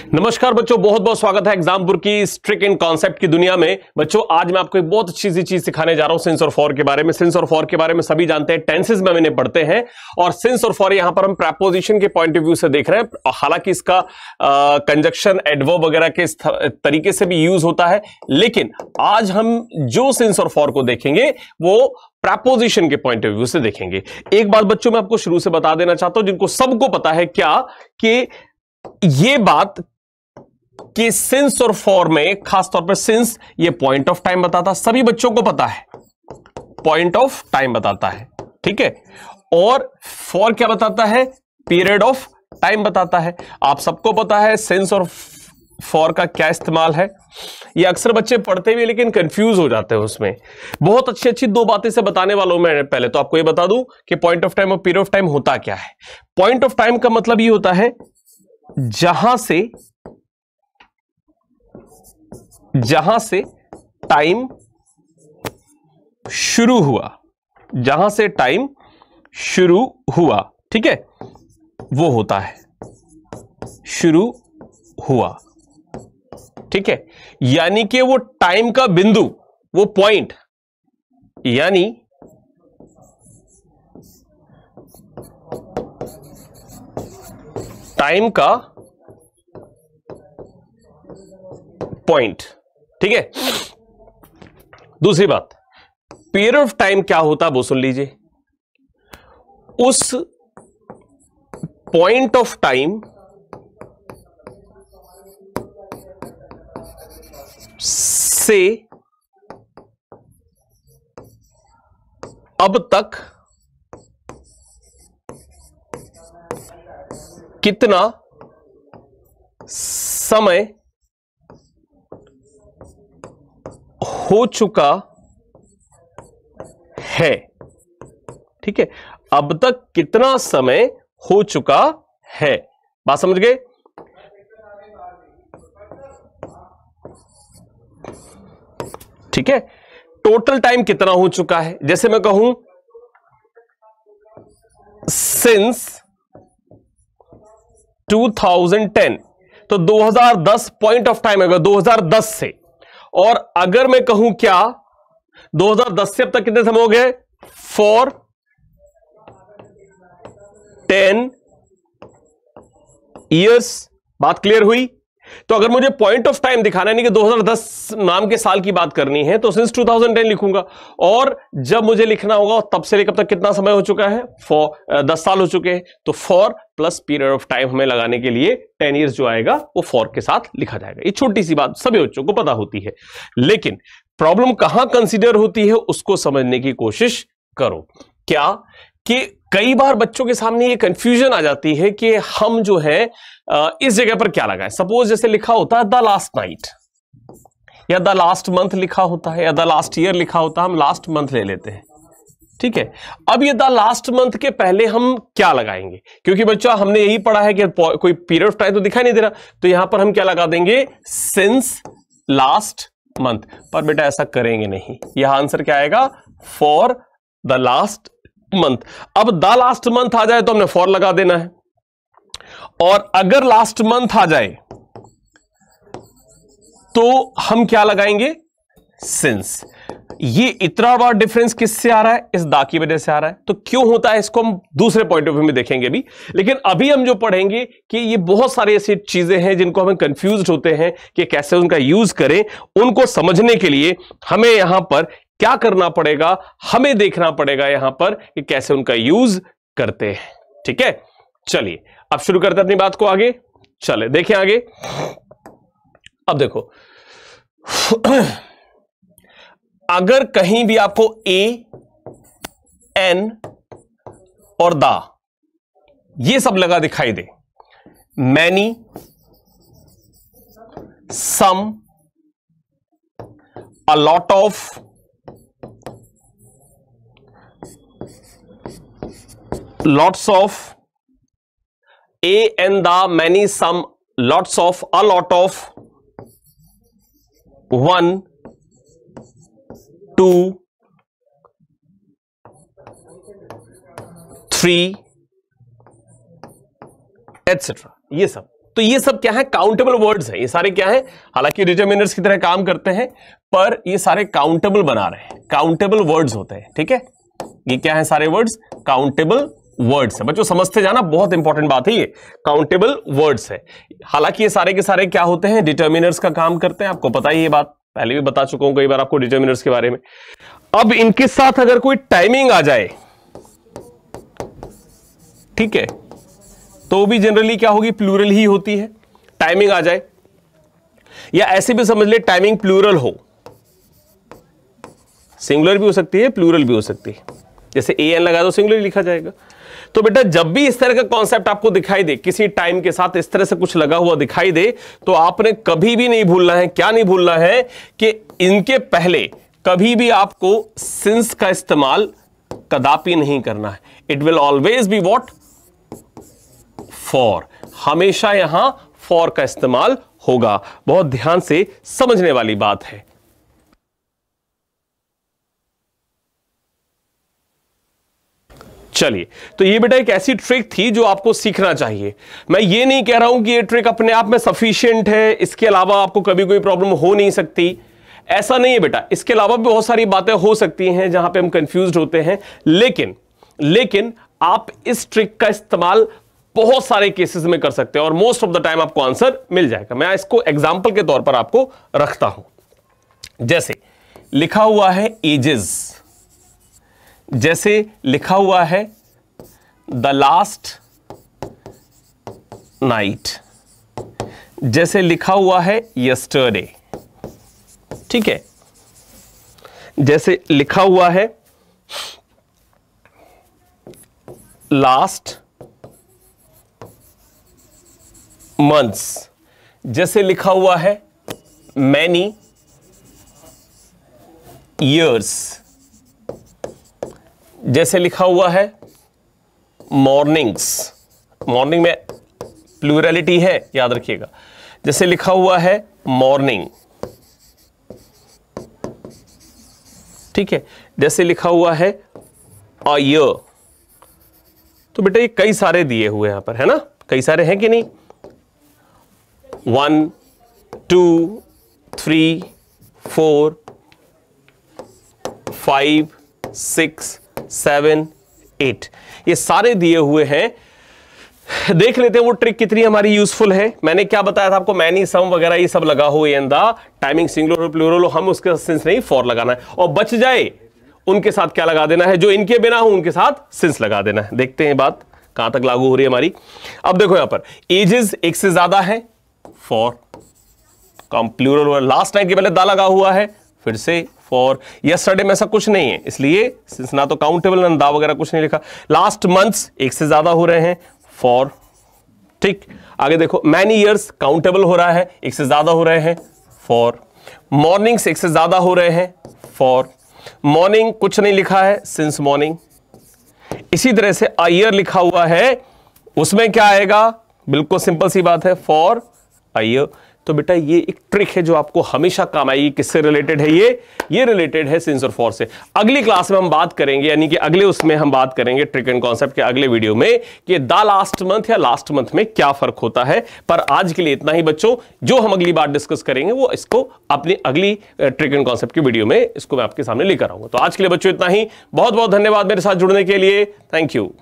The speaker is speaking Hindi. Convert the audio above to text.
नमस्कार बच्चों, बहुत बहुत स्वागत है एग्जामपुर की स्ट्रिक इन कॉन्सेप्ट की दुनिया में। बच्चों आज मैं आपको एक बहुत अच्छी सी चीज सिखाने जा रहा हूं सिंस और फॉर के बारे में। सिंस और फॉर के बारे में सभी जानते हैं, टेंसेस में मैंने पढ़ते हैं, और सिंस और फॉर यहां पर हम प्रेपोजिशन के पॉइंट ऑफ व्यू से देख रहे हैं। हालांकि इसका कंजक्शन एडवर्ब वगैरह के तरीके से भी यूज होता है, लेकिन आज हम जो सिंस और फॉर को देखेंगे वो प्रेपोजिशन के पॉइंट ऑफ व्यू से देखेंगे। एक बात बच्चों मैं आपको शुरू से बता देना चाहता हूं, जिनको सबको पता है क्या कि ये बात कि सिंस और फॉर में खासतौर पर सिंस ये पॉइंट ऑफ टाइम बताता, सभी बच्चों को पता है, पॉइंट ऑफ टाइम बताता है, ठीक है। और फॉर क्या बताता है? पीरियड ऑफ टाइम बताता है। आप सबको पता है सिंस और फॉर का क्या इस्तेमाल है। ये अक्सर बच्चे पढ़ते हुए लेकिन कंफ्यूज हो जाते हैं उसमें। बहुत अच्छी अच्छी दो बातें से बताने वाला हूं मैं। पहले तो आपको ये बता दूं कि पॉइंट ऑफ टाइम और पीरियड ऑफ टाइम होता क्या है। पॉइंट ऑफ टाइम का मतलब ये होता है जहां से टाइम शुरू हुआ, जहां से टाइम शुरू हुआ, ठीक है, वो होता है शुरू हुआ, ठीक है। यानी कि वो टाइम का बिंदु, वो पॉइंट, यानी टाइम का पॉइंट, ठीक है। दूसरी बात, पीरियड ऑफ टाइम क्या होता है वो सुन लीजिए। उस पॉइंट ऑफ टाइम से अब तक कितना समय हो चुका है, ठीक है। अब तक कितना समय हो चुका है, बात समझ गए? ठीक है। टोटल टाइम कितना हो चुका है, जैसे मैं कहूं सिंस 2010, तो 2010 पॉइंट ऑफ टाइम होगा 2010 से। और अगर मैं कहूं क्या 2010 से अब तक कितने समय हो गए? For 10 years. बात क्लियर हुई? तो अगर मुझे पॉइंट ऑफ टाइम दिखाना है कि 2010 नाम के साल की बात करनी है तो सिंस 2010 लिखूंगा। और जब मुझे लिखना होगा तब से लेकर तक कितना समय हो चुका है, 10 साल हो चुके हैं, तो for plus period of time हमें लगाने के लिए 10 इयर्स जो आएगा वो फॉर के साथ लिखा जाएगा। ये छोटी सी बात सभी बच्चों को पता होती है, लेकिन प्रॉब्लम कहां कंसीडर होती है उसको समझने की कोशिश करो। क्या कि कई बार बच्चों के सामने ये कंफ्यूजन आ जाती है कि हम जो है इस जगह पर क्या लगाएं। सपोज जैसे लिखा होता है द लास्ट नाइट, या द लास्ट मंथ लिखा होता है, या द लास्ट ईयर लिखा होता है, हम लास्ट मंथ ले लेते हैं, ठीक है। अब ये द लास्ट मंथ के पहले हम क्या लगाएंगे, क्योंकि बच्चा हमने यही पढ़ा है कि कोई पीरियड ऑफ टाइम तो दिखाई नहीं दे रहा, तो यहां पर हम क्या लगा देंगे? Since last month. पर बेटा ऐसा करेंगे नहीं, यह आंसर क्या आएगा? For the last month. अब द लास्ट मंथ आ जाए तो हमने फॉर लगा देना है, और अगर लास्ट मंथ आ जाए तो हम क्या लगाएंगे? सिंस। ये इतना बड़ा डिफरेंस किससे आ रहा है? इस दा की वजह से आ रहा है। तो क्यों होता है इसको हम दूसरे पॉइंट ऑफ व्यू में देखेंगे भी, लेकिन अभी हम जो पढ़ेंगे कि ये बहुत सारी ऐसी चीजें हैं जिनको हम कंफ्यूज होते हैं कि कैसे उनका यूज करें। उनको समझने के लिए हमें यहां पर क्या करना पड़ेगा? हमें देखना पड़ेगा यहां पर कि कैसे उनका यूज करते हैं, ठीक है। चलिए अब शुरू करते हैं अपनी बात को आगे। चले देखें आगे। अब देखो अगर कहीं भी आपको ए, एन और दा ये सब लगा दिखाई दे, many, some, a lot of, lots of, a and the, many, some, lots of, a lot of, 1, 2, 3 etcetera, ये सब। तो ये सब क्या है, काउंटेबल वर्ड्स है। ये सारे क्या है, हालांकि डिटरमिनर्स की तरह काम करते हैं, पर ये सारे काउंटेबल बना रहे हैं, काउंटेबल वर्ड्स होते हैं। ठीक है, ये क्या है, सारे वर्ड्स काउंटेबल वर्ड्स है। बच्चों समझते जाना, बहुत इंपॉर्टेंट बात है, ये काउंटेबल वर्ड्स है। हालांकि ये सारे के सारे क्या होते हैं, डिटरमिनर्स का काम करते हैं। आपको पता ही ये बात, पहले भी बता चुका हूं कई बार आपको डिटरमिनर्स के बारे में। अब इनके साथ अगर कोई टाइमिंग आ जाए, ठीक है, तो भी जनरली क्या होगी, प्लूरल ही होती है। टाइमिंग आ जाए, या ऐसे भी समझ ले टाइमिंग प्लूरल हो, सिंगुलर भी हो सकती है, प्लूरल भी हो सकती है। जैसे एन लगा दो, सिंगुलर लिखा जाएगा। तो बेटा जब भी इस तरह का कॉन्सेप्ट आपको दिखाई दे, किसी टाइम के साथ इस तरह से कुछ लगा हुआ दिखाई दे, तो आपने कभी भी नहीं भूलना है, क्या नहीं भूलना है, कि इनके पहले कभी भी आपको सिंस का इस्तेमाल कदापि नहीं करना है। It will always be what, for. हमेशा यहां फॉर का इस्तेमाल होगा। बहुत ध्यान से समझने वाली बात है। चलिए, तो ये बेटा एक ऐसी ट्रिक थी जो आपको सीखना चाहिए। मैं ये नहीं कह रहा हूं कि ये ट्रिक अपने आप में सफिशिएंट है, इसके अलावा आपको कभी कोई प्रॉब्लम हो नहीं सकती, ऐसा नहीं है बेटा। इसके अलावा भी बहुत सारी बातें हो सकती हैं जहां पे हम कंफ्यूज्ड होते हैं, लेकिन आप इस ट्रिक का इस्तेमाल बहुत सारे केसेस में कर सकते हैं और मोस्ट ऑफ द टाइम आपको आंसर मिल जाएगा। मैं इसको एग्जांपल के तौर पर आपको रखता हूं। जैसे लिखा हुआ है एजेस, जैसे लिखा हुआ है द लास्ट नाइट, जैसे लिखा हुआ है यस्टरडे, ठीक है, जैसे लिखा हुआ है लास्ट मंथ्स, जैसे लिखा हुआ है मैनी ईयर्स, जैसे लिखा हुआ है मॉर्निंग्स, मॉर्निंग में प्लूरलिटी है याद रखिएगा, जैसे लिखा हुआ है मॉर्निंग, ठीक है, जैसे लिखा हुआ है अ ईयर। तो बेटा ये कई सारे दिए हुए यहां पर, है ना, कई सारे हैं कि नहीं, 1 2 3 4 5 6 7 8, ये सारे दिए हुए हैं। देख लेते हैं वो ट्रिक कितनी हमारी यूजफुल है। मैंने क्या बताया था आपको, मैनी, सम वगैरह ये सब लगा हुआ इन द टाइमिंग सिंगुलर और प्लूरल, हम उसके सिंस नहीं फॉर लगाना है, और बच जाए उनके साथ क्या लगा देना है, जो इनके बिना हो उनके साथ सिंस लगा देना है। देखते हैं बात कहां तक लागू हो रही है हमारी। अब देखो यहां पर एजेस एक से ज्यादा है, फॉर, कम प्लूरल और लास्ट टाइम के पहले दा लगा हुआ है, फिर से फॉर। यस्टरडे में ऐसा कुछ नहीं है, इसलिए सिंस ना तो काउंटेबल ना दा वगैरह कुछ नहीं लिखा। लास्ट मंथ्स एक से ज्यादा हो रहे हैं, फॉर, ठीक। आगे देखो मैनी ईयर्स काउंटेबल हो रहा है, एक से ज्यादा हो रहे हैं, फॉर। मॉर्निंग्स एक से ज्यादा हो रहे हैं, फॉर। मॉर्निंग कुछ नहीं लिखा है, सिंस मॉर्निंग। इसी तरह से अ ईयर लिखा हुआ है, उसमें क्या आएगा, बिल्कुल सिंपल सी बात है, फॉर अ ईयर। तो बेटा ये एक ट्रिक है जो आपको हमेशा काम आएगी। किससे रिलेटेड है ये रिलेटेड है सिंस और फॉर से। अगली क्लास में हम बात करेंगे, यानी कि अगले उसमें हम बात करेंगे ट्रिक एंड कॉन्सेप्ट के अगले वीडियो में, कि द लास्ट मंथ या लास्ट मंथ में क्या फर्क होता है। पर आज के लिए इतना ही बच्चों, जो हम अगली बार डिस्कस करेंगे वो इसको अपनी अगली ट्रिक एंड कॉन्सेप्ट की वीडियो में इसको मैं आपके सामने लेकर आऊंगा। तो आज के लिए बच्चों इतना ही। बहुत बहुत धन्यवाद मेरे साथ जुड़ने के लिए। Thank you.